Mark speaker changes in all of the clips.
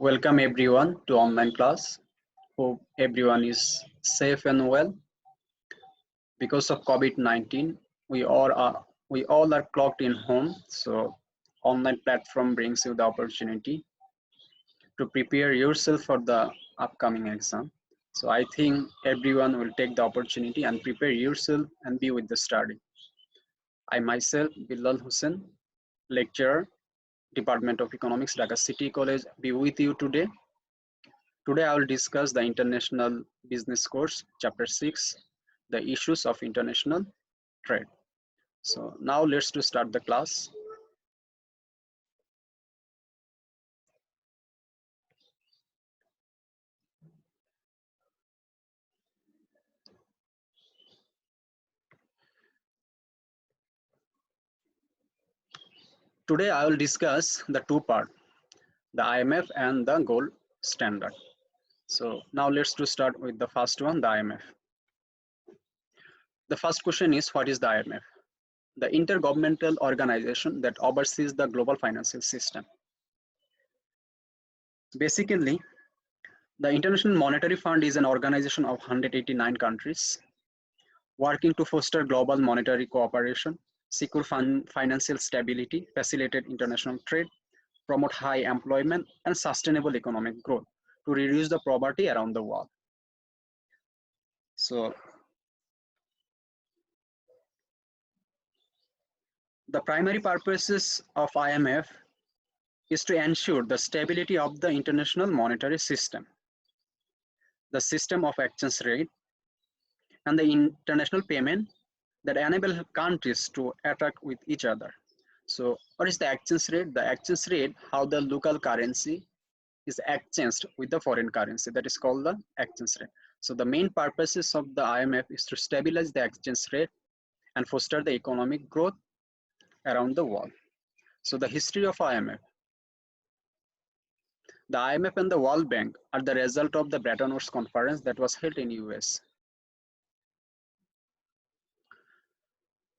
Speaker 1: Welcome everyone to online class. Hope everyone is safe and well. Because of COVID-19, we all are clocked in home. So online platform brings you the opportunity to prepare yourself for the upcoming exam. So I think everyone will take the opportunity and prepare yourself and be with the study. I myself, Bilal Hussain, lecturer, Department of Economics, Dhaka City College, be with you today. Today I will discuss the International Business Course, Chapter 6, the issues of international trade. So now let's to start the class. Today I will discuss the two part, the IMF and the gold standard. So now let's to start with the first one, the IMF. The first question is, what is the IMF? The intergovernmental organization that oversees the global financial system. Basically, the International Monetary Fund is an organization of 189 countries working to foster global monetary cooperation, secure financial stability, facilitate international trade, promote high employment, and sustainable economic growth to reduce the poverty around the world. So, the primary purposes of IMF is to ensure the stability of the international monetary system, the system of exchange rate, and the international payment that enable countries to interact with each other. So what is the exchange rate? The exchange rate, how the local currency is exchanged with the foreign currency, that is called the exchange rate. So the main purposes of the IMF is to stabilize the exchange rate and foster the economic growth around the world. So the history of IMF. The IMF and the World Bank are the result of the Bretton Woods conference that was held in US.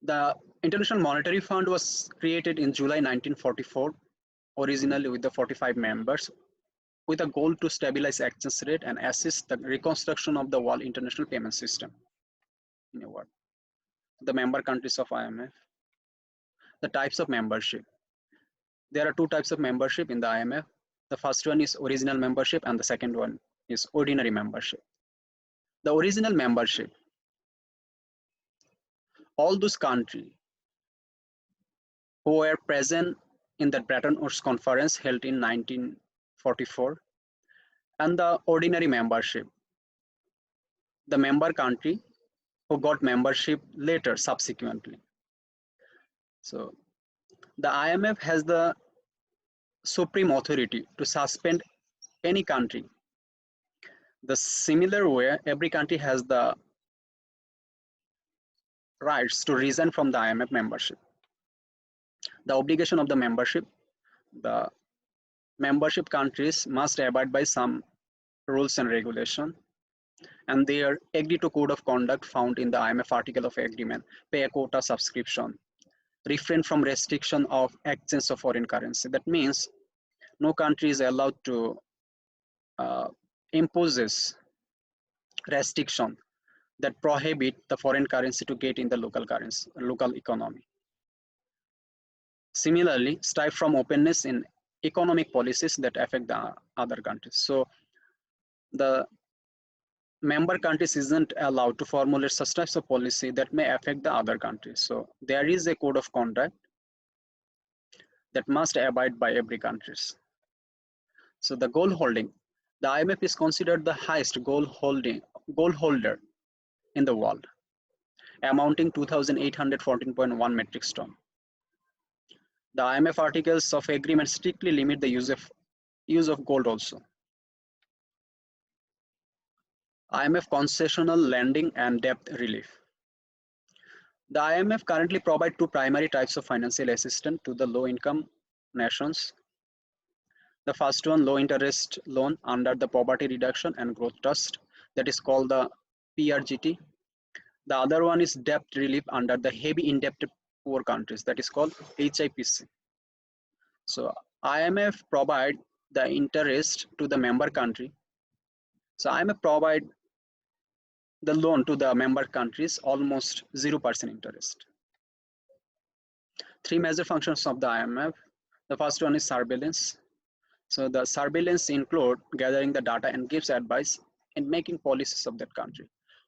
Speaker 1: The International Monetary Fund was created in July 1944, originally with the 45 members, with a goal to stabilize exchange rate and assist the reconstruction of the world international payment system. In a word, the member countries of IMF. The types of membership. There are two types of membership in the IMF. The first one is original membership and the second one is ordinary membership. The original membership, all those countries who were present in the Bretton Woods conference held in 1944, and the ordinary membership, the member country who got membership later subsequently. So the IMF has the supreme authority to suspend any country. The similar way, every country has the rights to resign from the IMF membership. The obligation of the membership, the membership countries must abide by some rules and regulation, and they are agree to code of conduct found in the IMF article of agreement, pay a quota subscription, refrain from restriction of exchange of foreign currency. That means no country is allowed to imposes restriction that prohibit the foreign currency to get in the local economy. Similarly, strive from openness in economic policies that affect the other countries. So the member countries isn't allowed to formulate such types of policy that may affect the other countries. So there is a code of conduct that must abide by every countries. So the gold holding, the IMF is considered the highest gold holder in the world, amounting 2,814.1 metric ton. The IMF articles of agreement strictly limit the use of gold also. IMF concessional lending and debt relief. The IMF currently provides two primary types of financial assistance to the low-income nations. The first one, low-interest loan under the Poverty Reduction and Growth Trust, that is called the PRGT. The other one is debt relief under the heavy indebted poor countries, that is called HIPC. So IMF provide the interest to the member country. So IMF provide the loan to the member countries almost 0% interest. Three major functions of the IMF. The first one is surveillance. So the surveillance include gathering the data and gives advice in making policies of that country.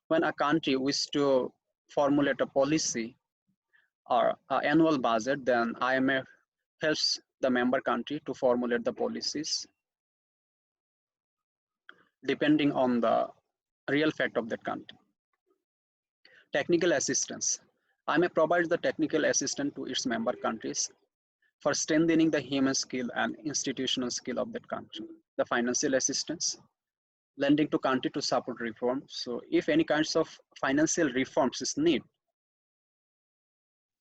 Speaker 1: When a country wishes to formulate a policy or an annual budget, then IMF helps the member country to formulate the policies depending on the real fact of that country. Technical assistance. IMF provides the technical assistance to its member countries for strengthening the human skill and institutional skill of that country. The financial assistance, lending to country to support reform. So if any kinds of financial reforms is need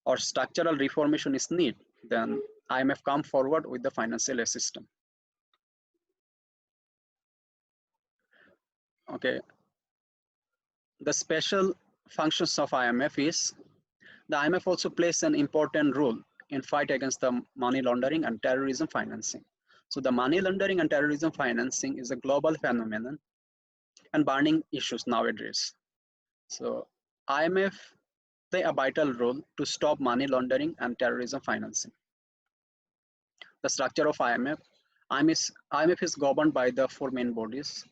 Speaker 1: or structural reformation is need, then IMF come forward with the financial assistance. Okay. The special functions of IMF is the IMF also plays an important role in fight against the money laundering and terrorism financing. So the money laundering and terrorism financing is a global phenomenon and burning issues nowadays. So IMF play a vital role to stop money laundering and terrorism financing. The structure of IMF is governed by the four main bodies.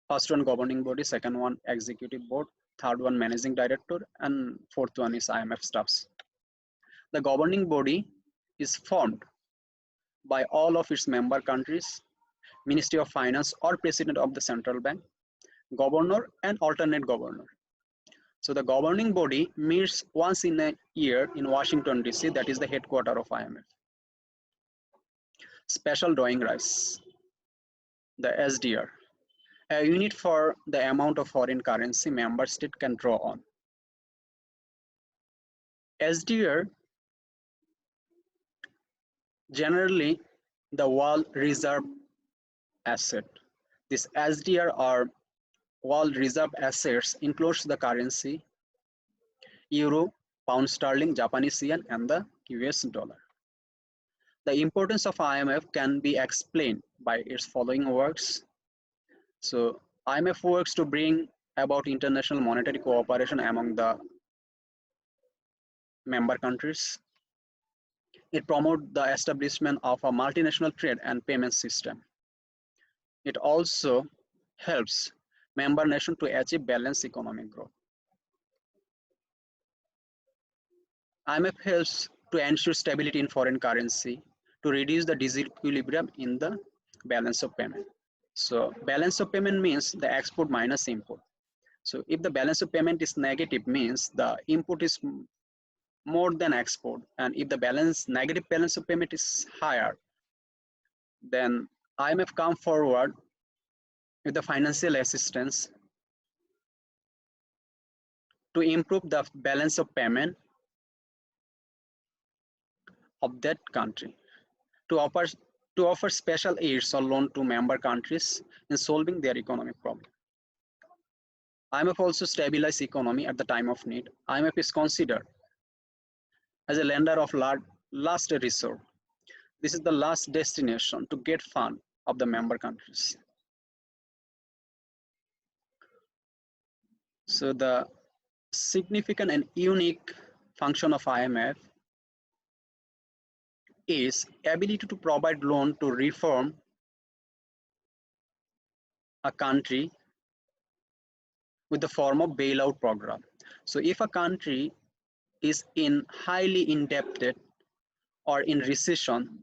Speaker 1: First one governing body, second one executive board, third one managing director, and fourth one is IMF staffs. The governing body is formed by all of its member countries, Ministry of Finance or President of the Central Bank, Governor and alternate governor. So the governing body meets once in a year in Washington DC, that is the headquarters of IMF. Special drawing rights, the SDR, a unit for the amount of foreign currency member state can draw on. SDR generally the world reserve asset. This SDR or world reserve assets includes the currency euro, pound sterling, Japanese yen, and the US dollar. The importance of IMF can be explained by its following works. So IMF works to bring about international monetary cooperation among the member countries. It promotes the establishment of a multinational trade and payment system. It also helps member nations to achieve balanced economic growth. IMF helps to ensure stability in foreign currency to reduce the disequilibrium in the balance of payment. So balance of payment means the export minus import. So if the balance of payment is negative, means the import is more than export, and if the negative balance of payment is higher, then IMF come forward with the financial assistance to improve the balance of payment of that country, to offer special aids or loan to member countries in solving their economic problem. IMF also stabilize economy at the time of need. IMF is considered as a lender of last resort. This is the last destination to get fund of the member countries. So the significant and unique function of IMF is ability to provide loan to reform a country with the form of bailout program. So if a country is in highly indebted or in recession,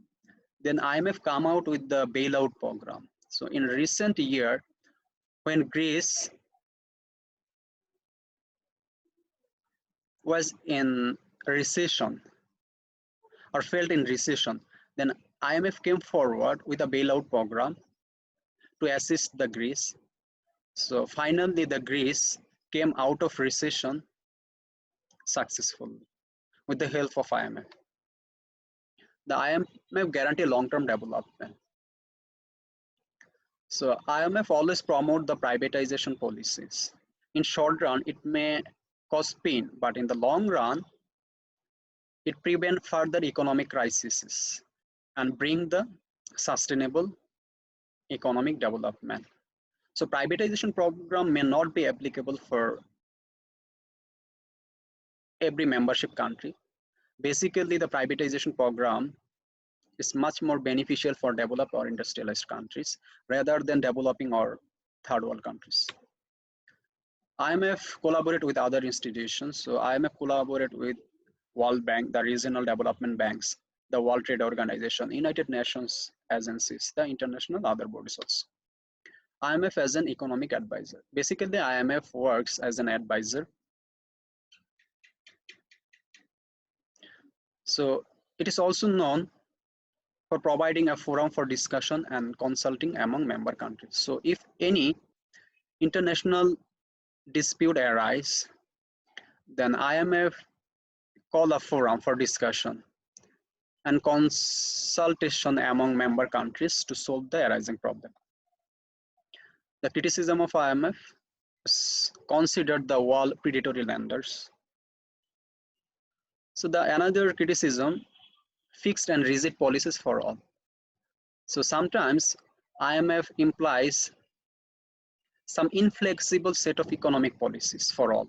Speaker 1: then IMF come out with the bailout program. So in recent year, when Greece was in recession or felt in recession, then IMF came forward with a bailout program to assist the Greece. So finally, the Greece came out of recession successfully with the help of IMF. The IMF guarantee long-term development. So IMF always promote the privatization policies. In short run, it may cause pain, but in the long run, it prevent further economic crises and bring the sustainable economic development. So privatization program may not be applicable for every membership country. Basically, the privatization program is much more beneficial for developed or industrialized countries rather than developing or third world countries. IMF collaborate with other institutions. So IMF collaborate with World Bank, the regional development banks, the World Trade Organization, United Nations agencies, the international other bodies also. IMF as an economic advisor. Basically, IMF works as an advisor. So it is also known for providing a forum for discussion and consulting among member countries. So if any international dispute arise, then IMF call a forum for discussion and consultation among member countries to solve the arising problem. The criticism of IMF is considered the world predatory lenders. So the another criticism, fixed and rigid policies for all. So sometimes IMF implies some inflexible set of economic policies for all,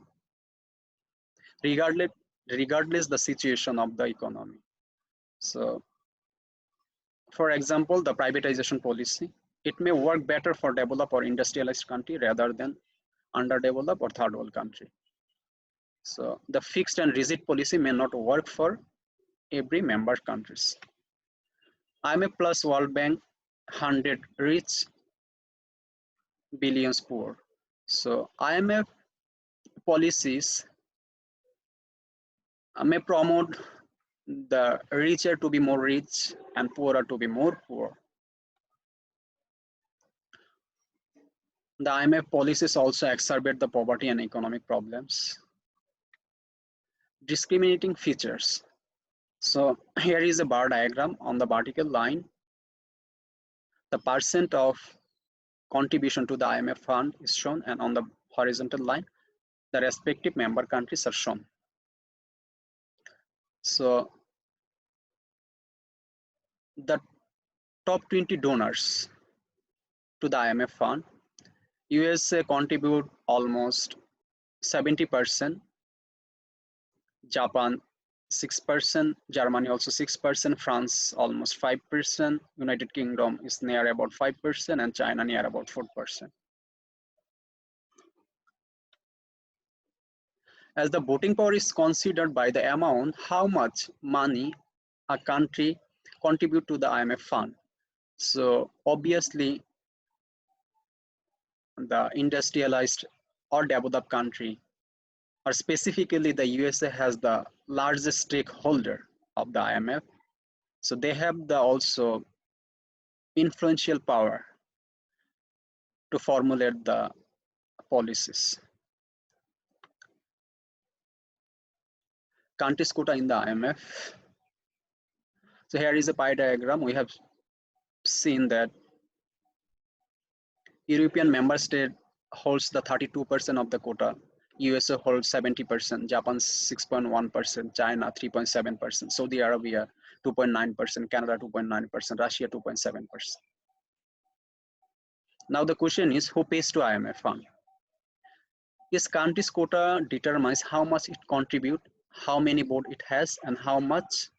Speaker 1: regardless, regardless the situation of the economy. So for example, the privatization policy, it may work better for developed or industrialized country rather than underdeveloped or third world country. So the fixed and rigid policy may not work for every member countries. IMF plus World Bank 100 rich, billions poor. So IMF policies may promote the richer to be more rich and poorer to be more poor. The IMF policies also exacerbate the poverty and economic problems. Discriminating features. So here is a bar diagram. On the vertical line, the percent of contribution to the IMF fund is shown, and on the horizontal line, the respective member countries are shown. So the top 20 donors to the IMF fund, USA contribute almost 70%, Japan 6%, Germany also 6%, France almost 5%, United Kingdom is near about 5%, and China near about 4%. As the voting power is considered by the amount how much money a country contribute to the IMF fund. So obviously the industrialized or developed country, or specifically the USA, has the largest stakeholder of the IMF. So they have the also influential power to formulate the policies. Countries quota in the IMF. So here is a pie diagram. We have seen that European member state holds the 32% of the quota. USA holds 70%, Japan 6.1%, China 3.7%, Saudi Arabia 2.9%, Canada 2.9%, Russia 2.7%. Now the question is, who pays to IMF fund? Yes, country's quota determines how much it contribute, how many votes it has, and how much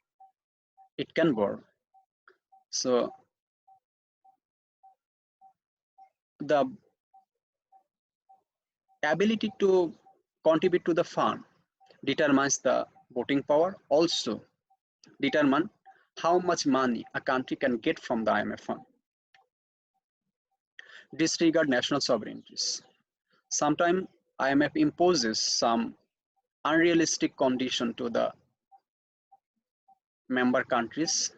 Speaker 1: it can borrow. So the ability to contribute to the fund determines the voting power, also determine how much money a country can get from the IMF fund. Disregard national sovereignties. Sometimes IMF imposes some unrealistic condition to the member countries.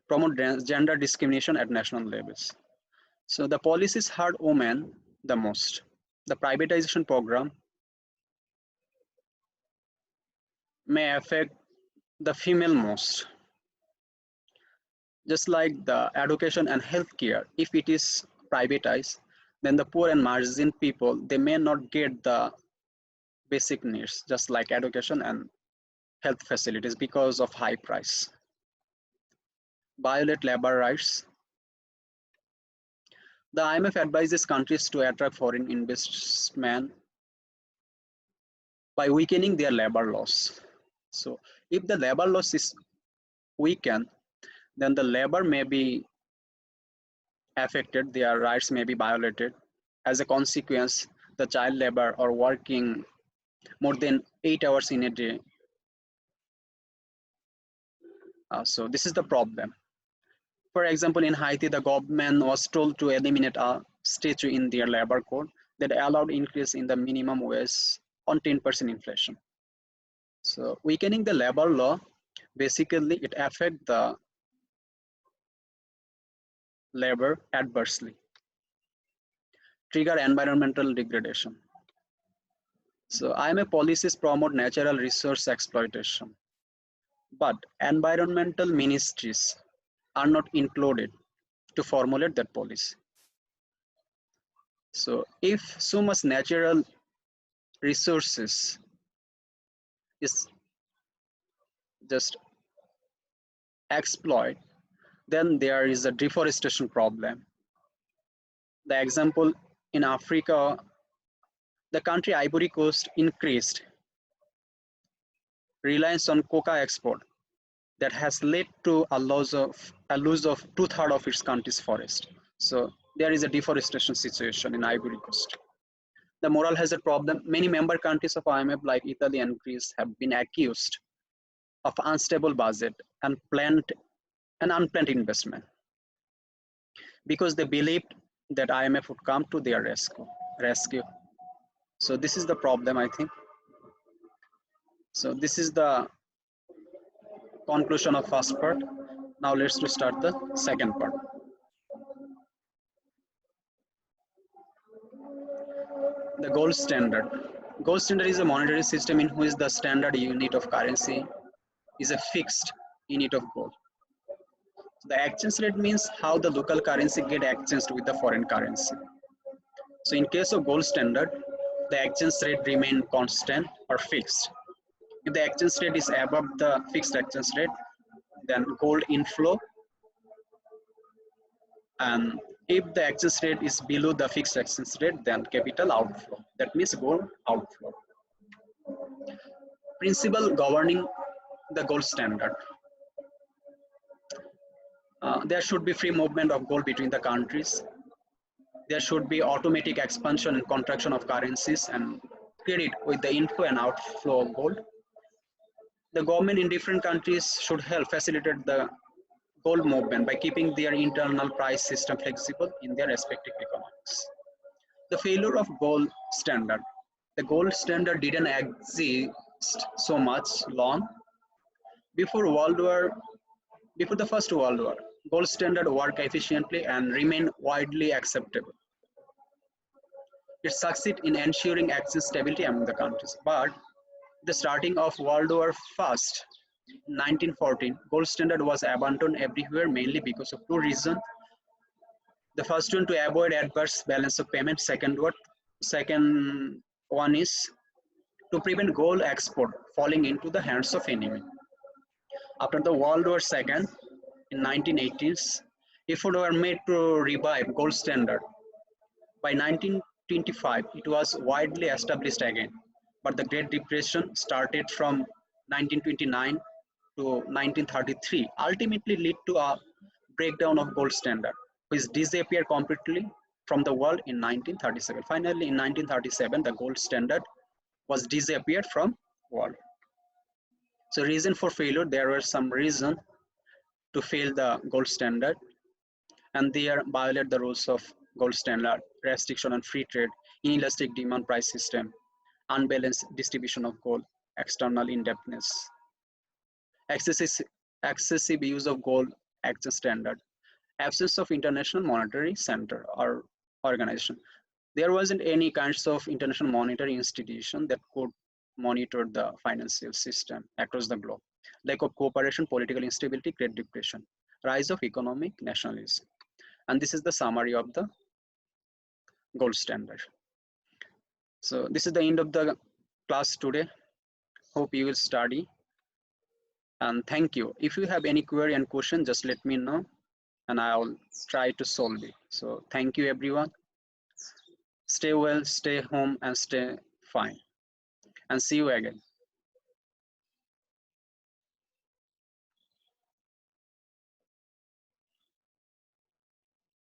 Speaker 1: Promote gender discrimination at national levels. So the policies hurt women the most. The privatization program may affect the female most. Just like the education and healthcare, if it is privatized, then the poor and margin people, they may not get the basic needs, just like education and health facilities, because of high price. violate labor rights. The IMF advises countries to attract foreign investment by weakening their labor laws. So if the labor laws is weakened, then the labor may be affected, their rights may be violated. As a consequence, the child labor or working more than 8 hours in a day. So this is the problem. For example, in Haiti, the government was told to eliminate a statute in their labor code that allowed increase in the minimum wage on 10% inflation. So weakening the labor law, basically it affects the labor adversely, trigger environmental degradation. So IMF policies promote natural resource exploitation, but environmental ministries are not included to formulate that policy. So if so much natural resources is just exploit, then there is a deforestation problem. The example in Africa, the country Ivory Coast increased reliance on coca export that has led to a loss of two-thirds of its country's forest. So there is a deforestation situation in Ivory Coast. The moral hazard problem, many member countries of IMF like Italy and Greece have been accused of unstable budget and unplanned investment because they believed that IMF would come to their rescue. So this is the problem, I think. So this is the conclusion of first part. Now let's start the second part. The gold standard. Gold standard is a monetary system in which the standard unit of currency is a fixed unit of gold. The exchange rate means how the local currency get exchanged with the foreign currency. So in case of gold standard, the exchange rate remain constant or fixed. If the exchange rate is above the fixed exchange rate, then gold inflow, and if the exchange rate is below the fixed exchange rate, then capital outflow. That means gold outflow. Principle governing the gold standard. There should be free movement of gold between the countries. There should be automatic expansion and contraction of currencies and credit with the inflow and outflow of gold. The government in different countries should help facilitate the gold movement by keeping their internal price system flexible in their respective economies. The failure of gold standard. The gold standard didn't exist so much long. Before the First World War, gold standard worked efficiently and remained widely acceptable. It succeeded in ensuring exchange stability among the countries. But the starting of World War I, 1914, gold standard was abandoned everywhere mainly because of two reasons. The first one, to avoid adverse balance of payment. Second one is to prevent gold export falling into the hands of enemy. After the World War II, in 1980s, efforts were made to revive gold standard. By 1925, it was widely established again, but the Great Depression started from 1929 to 1933, ultimately led to a breakdown of gold standard, which disappeared completely from the world in 1937. Finally, in 1937, the gold standard was disappeared from world. So reason for failure, there were some reason to fail the gold standard, and they are violate the rules of gold standard, restriction on free trade, inelastic demand price system, unbalanced distribution of gold, external indebtedness, excessive use of gold exchange standard, absence of international monetary center or organization. There wasn't any kinds of international monetary institution that could monitor the financial system across the globe. Lack of cooperation, political instability, Great Depression, rise of economic nationalism. And this is the summary of the gold standard. So this is the end of the class today. Hope you will study And thank you. If you have any query and question, just let me know and I'll try to solve it. So thank you everyone. Stay well, stay home and stay fine. And see you again.